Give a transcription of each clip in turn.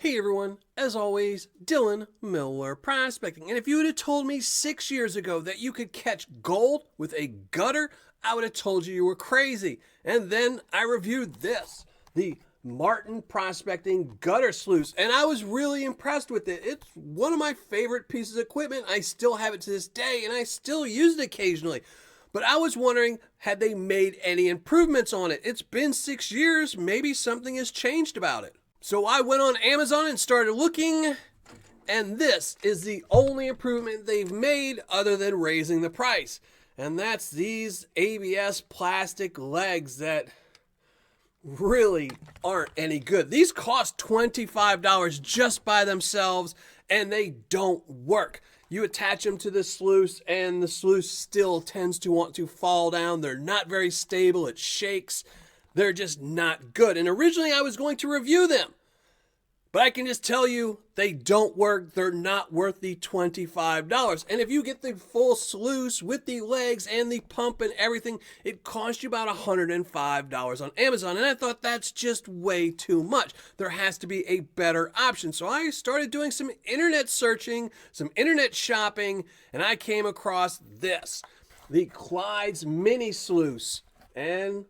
Hey everyone, as always, Dylan Miller Prospecting. And if you would have told me 6 years ago that you could catch gold with a gutter, I would have told you were crazy. And then I reviewed this, the Martin Prospecting Gutter Sluice, and I was really impressed with it. It's one of my favorite pieces of equipment. I still have it to this day, and I still use it occasionally. But I was wondering, had they made any improvements on it? It's been 6 years, maybe something has changed about it. So I went on Amazon and started looking, and this is the only improvement they've made other than raising the price. And that's these ABS plastic legs that really aren't any good. These cost $25 just by themselves, and they don't work. You attach them to the sluice, and the sluice still tends to want to fall down. They're not very stable. It shakes. They're just not good. And originally I was going to review them, but I can just tell you they don't work. They're not worth the $25. And if you get the full sluice with the legs and the pump and everything, it costs you about $105 on Amazon. And I thought that's just way too much. There has to be a better option. So I started doing some internet searching, some internet shopping, and I came across this, the Clyde's Mini Sluice. And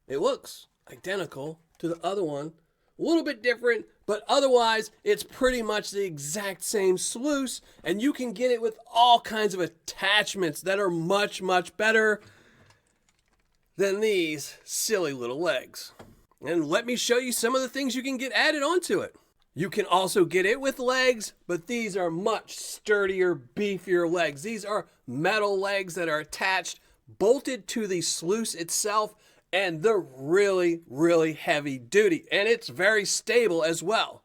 it looks identical to the other one. A little bit different, but otherwise it's pretty much the exact same sluice, and you can get it with all kinds of attachments that are much, much better than these silly little legs. And let me show you some of the things you can get added onto it. You can also get it with legs, but these are much sturdier, beefier legs. These are metal legs that are attached, bolted to the sluice itself, and they're really, really heavy duty, and it's very stable as well.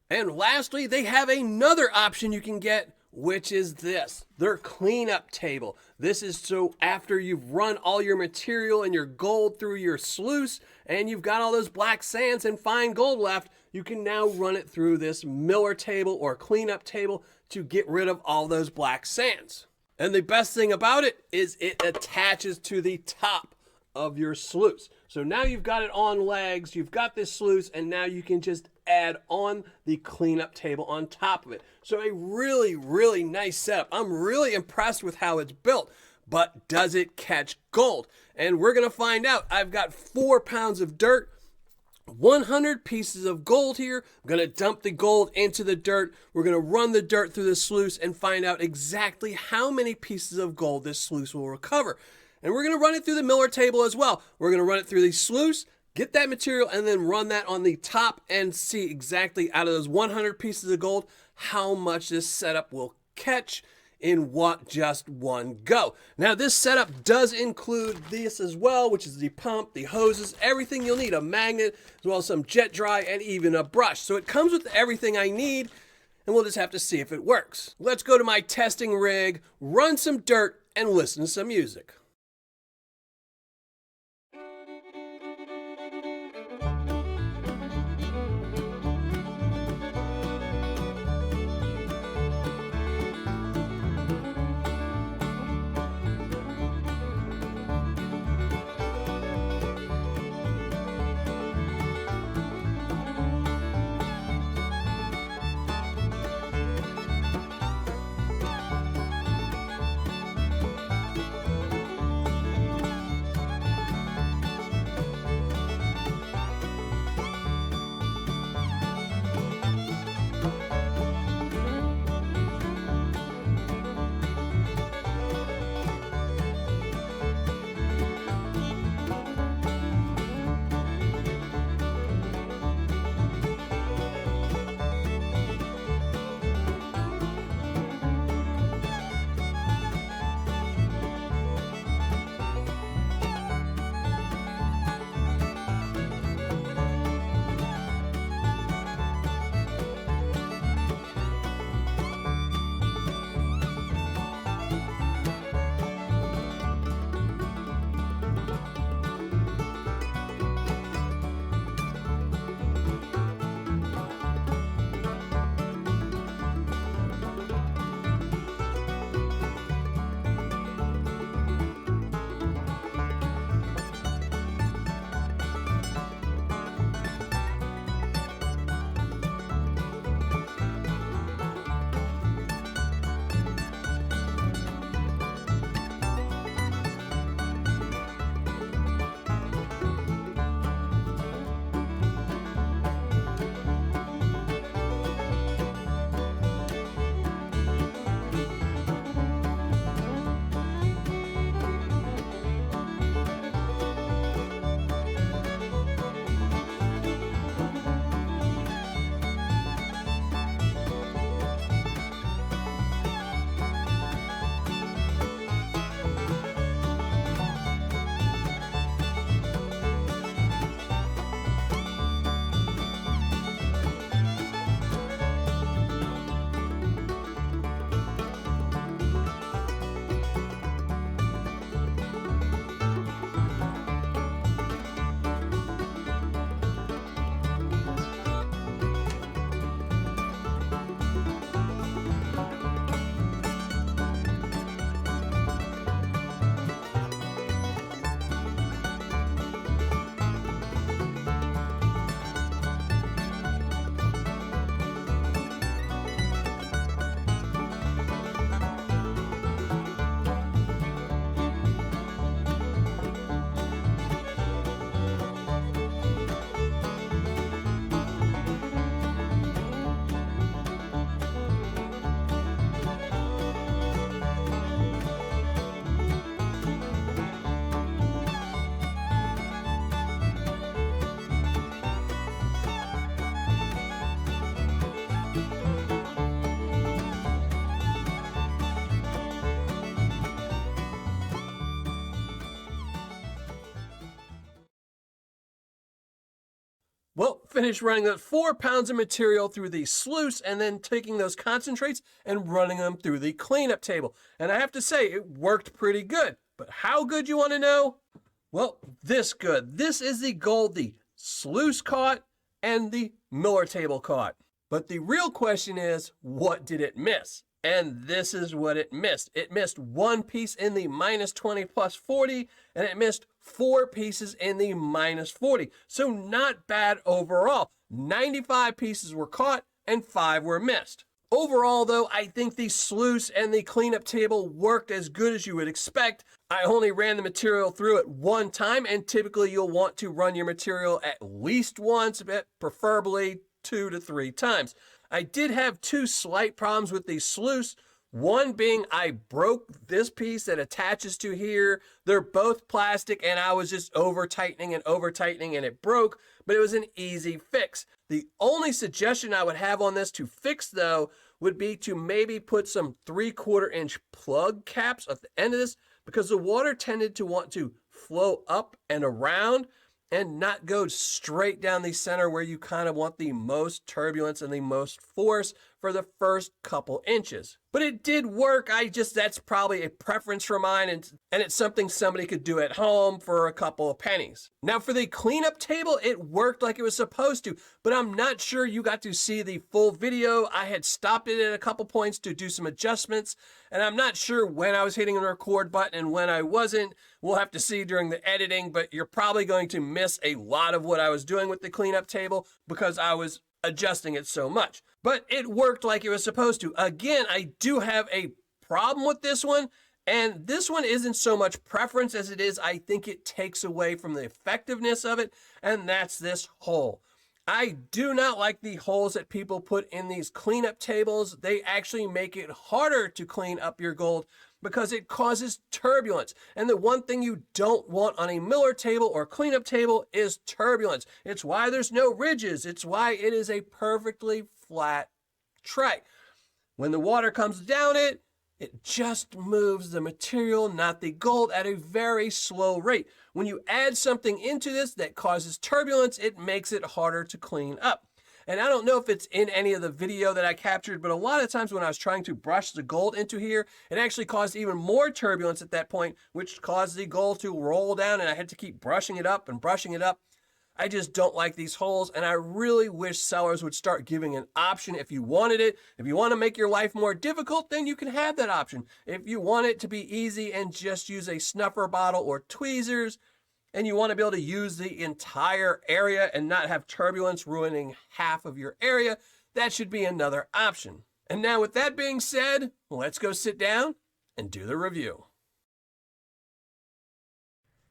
And lastly, they have another option you can get, which is this, their cleanup table. This is so after you've run all your material and your gold through your sluice, and you've got all those black sands and fine gold left, you can now run it through this miller table or cleanup table to get rid of all those black sands. And the best thing about it is it attaches to the top of your sluice. So now you've got it on legs, you've got this sluice, and now you can just add on the cleanup table on top of it. So a really, really nice setup. I'm really impressed with how it's built, but does it catch gold? And we're gonna find out. I've got 4 pounds of dirt, 100 pieces of gold here. I'm gonna dump the gold into the dirt. We're gonna run the dirt through the sluice and find out exactly how many pieces of gold this sluice will recover. And we're going to run it through the miller table as well. We're going to run it through the sluice, get that material, and then run that on the top and see exactly out of those 100 pieces of gold how much this setup will catch in just one go. Now this setup does include this as well, which is the pump, the hoses, everything you'll need, a magnet, as well as some jet dry and even a brush. So it comes with everything I need, and we'll just have to see if it works. Let's go to my testing rig, run some dirt, and listen to some music. Well, finish running that 4 pounds of material through the sluice and then taking those concentrates and running them through the cleanup table. And I have to say, it worked pretty good. But how good, you want to know? Well, this good. This is the gold the sluice caught and the Miller table caught. But the real question is, what did it miss? And this is what it missed. It missed one piece in the -20 plus 40, and it missed 4 pieces in the -40. So not bad overall. 95 pieces were caught and 5 were missed. Overall, though, I think the sluice and the cleanup table worked as good as you would expect. I only ran the material through it one time, and typically you'll want to run your material at least once, but preferably 2 to 3 times. I did have 2 slight problems with the sluice. One being I broke this piece that attaches to here. They're both plastic and I was just over tightening and it broke, but it was an easy fix. The only suggestion I would have on this to fix though would be to maybe put some 3/4 inch plug caps at the end of this, because the water tended to want to flow up and around and not go straight down the center where you kind of want the most turbulence and the most force for the first couple inches. But it did work. That's probably a preference for mine, and it's something somebody could do at home for a couple of pennies. Now for the cleanup table, it worked like it was supposed to, but I'm not sure you got to see the full video. I had stopped it at a couple points to do some adjustments, and I'm not sure when I was hitting the record button and when I wasn't. We'll have to see during the editing, but you're probably going to miss a lot of what I was doing with the cleanup table because I was adjusting it so much. But it worked like it was supposed to. Again, I do have a problem with this one, and this one isn't so much preference as it is I think it takes away from the effectiveness of it, and that's this hole. I do not like the holes that people put in these cleanup tables. They actually make it harder to clean up your gold because it causes turbulence. And the one thing you don't want on a Miller table or cleanup table is turbulence. It's why there's no ridges. It's why it is a perfectly flat tray. When the water comes down it, it just moves the material, not the gold, at a very slow rate. When you add something into this that causes turbulence, it makes it harder to clean up. And I don't know if it's in any of the video that I captured, but a lot of times when I was trying to brush the gold into here, it actually caused even more turbulence at that point, which caused the gold to roll down, and I had to keep brushing it up and brushing it up. I just don't like these holes, and I really wish sellers would start giving an option if you wanted it. If you want to make your life more difficult, then you can have that option. If you want it to be easy and just use a snuffer bottle or tweezers, and you want to be able to use the entire area and not have turbulence ruining half of your area, that should be another option. And now with that being said, let's go sit down and do the review.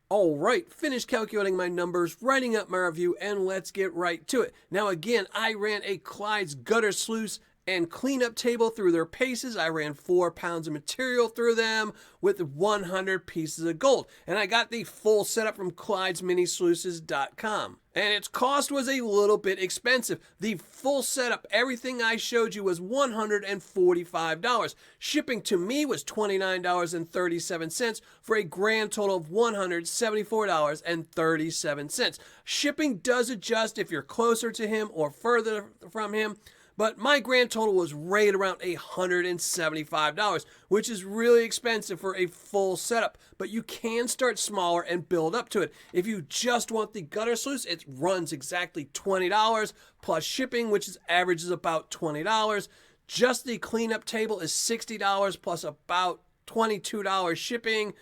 All right, finished calculating my numbers, writing up my review, and let's get right to it. Now again, I ran a Clyde's gutter sluice and cleanup table through their paces. I ran 4 pounds of material through them with 100 pieces of gold. And I got the full setup from ClydesMiniSluices.com. And its cost was a little bit expensive. The full setup, everything I showed you, was $145. Shipping to me was $29.37 for a grand total of $174.37. Shipping does adjust if you're closer to him or further from him, but my grand total was right around $175, which is really expensive for a full setup. But you can start smaller and build up to it. If you just want the gutter sluice, it runs exactly $20 plus shipping, which averages about $20. Just the cleanup table is $60 plus about $22 shipping.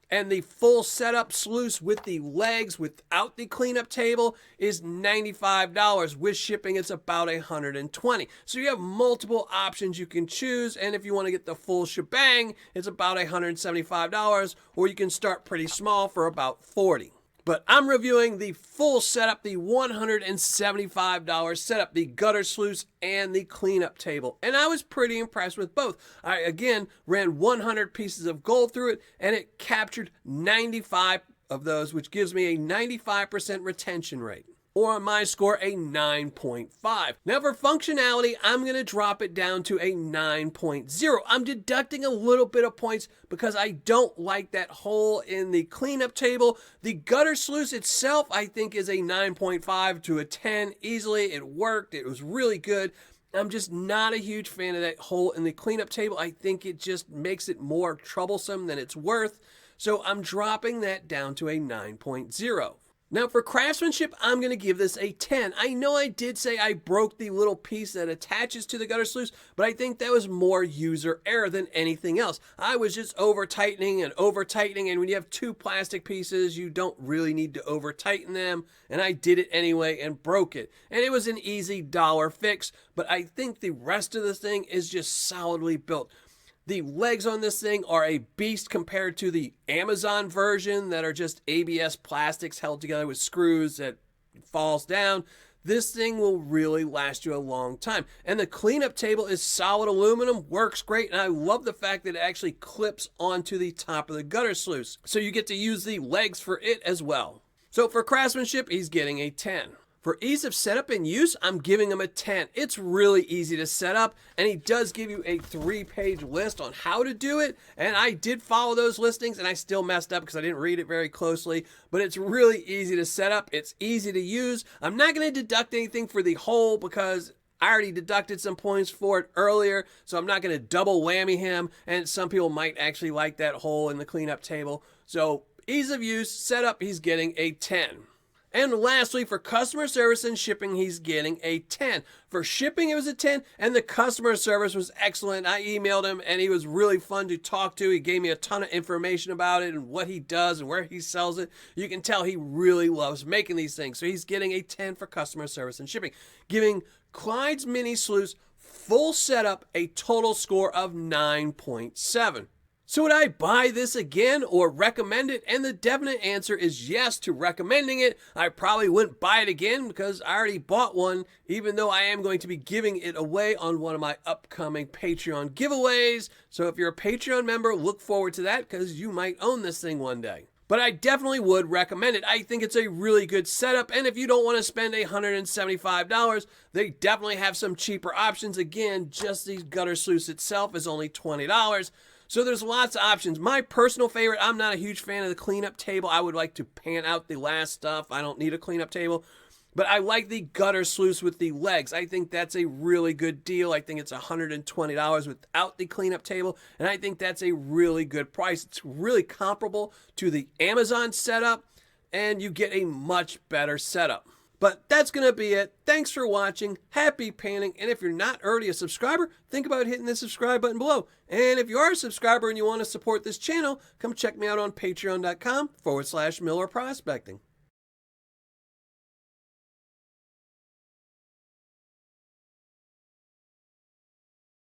And the full setup sluice with the legs without the cleanup table is $95. With shipping, it's about $120. So you have multiple options you can choose. And if you want to get the full shebang, it's about $175, or you can start pretty small for about $40. But I'm reviewing the full setup, the $175 setup, the gutter sluice and the cleanup table. And I was pretty impressed with both. I, again, ran 100 pieces of gold through it, and it captured 95 of those, which gives me a 95% retention rate. or on my score, a 9.5. Now for functionality, I'm going to drop it down to a 9.0. I'm deducting a little bit of points because I don't like that hole in the cleanup table. The gutter sluice itself, I think, is a 9.5 to a 10 easily. It worked. It was really good. I'm just not a huge fan of that hole in the cleanup table. I think it just makes it more troublesome than it's worth. So I'm dropping that down to a 9.0. Now for craftsmanship, I'm going to give this a 10. I know I did say I broke the little piece that attaches to the gutter sluice, but I think that was more user error than anything else. I was just over tightening, and when you have two plastic pieces, you don't really need to over tighten them, and I did it anyway and broke it. And it was an easy dollar fix, but I think the rest of the thing is just solidly built. The legs on this thing are a beast compared to the Amazon version that are just ABS plastics held together with screws that falls down. This thing will really last you a long time. And the cleanup table is solid aluminum, works great, and I love the fact that it actually clips onto the top of the gutter sluice. So you get to use the legs for it as well. So for craftsmanship, he's getting a 10. For ease of setup and use, I'm giving him a 10. It's really easy to set up, and he does give you a 3-page list on how to do it, and I did follow those listings, and I still messed up because I didn't read it very closely, but it's really easy to set up. It's easy to use. I'm not going to deduct anything for the hole because I already deducted some points for it earlier, so I'm not going to double whammy him, and some people might actually like that hole in the cleanup table. So ease of use, setup, he's getting a 10. And lastly, for customer service and shipping, he's getting a 10. For shipping, it was a 10, and the customer service was excellent. I emailed him, and he was really fun to talk to. He gave me a ton of information about it and what he does and where he sells it. You can tell he really loves making these things. So he's getting a 10 for customer service and shipping, giving Clyde's Mini Sluice full setup a total score of 9.7. So would I buy this again or recommend it? And the definite answer is yes to recommending it. I probably wouldn't buy it again because I already bought one, even though I am going to be giving it away on one of my upcoming Patreon giveaways. So if you're a Patreon member, look forward to that because you might own this thing one day. But I definitely would recommend it. I think it's a really good setup, and if you don't want to spend $175, they definitely have some cheaper options. Again, just the gutter sluice itself is only $20. So there's lots of options. My personal favorite, I'm not a huge fan of the cleanup table. I would like to pan out the last stuff. I don't need a cleanup table. But I like the gutter sluice with the legs. I think that's a really good deal. I think it's $120 without the cleanup table. And I think that's a really good price. It's really comparable to the Amazon setup. And you get a much better setup. But that's going to be it. Thanks for watching. Happy painting. And if you're not already a subscriber, think about hitting the subscribe button below. And if you are a subscriber and you want to support this channel, come check me out on patreon.com/Miller Prospecting.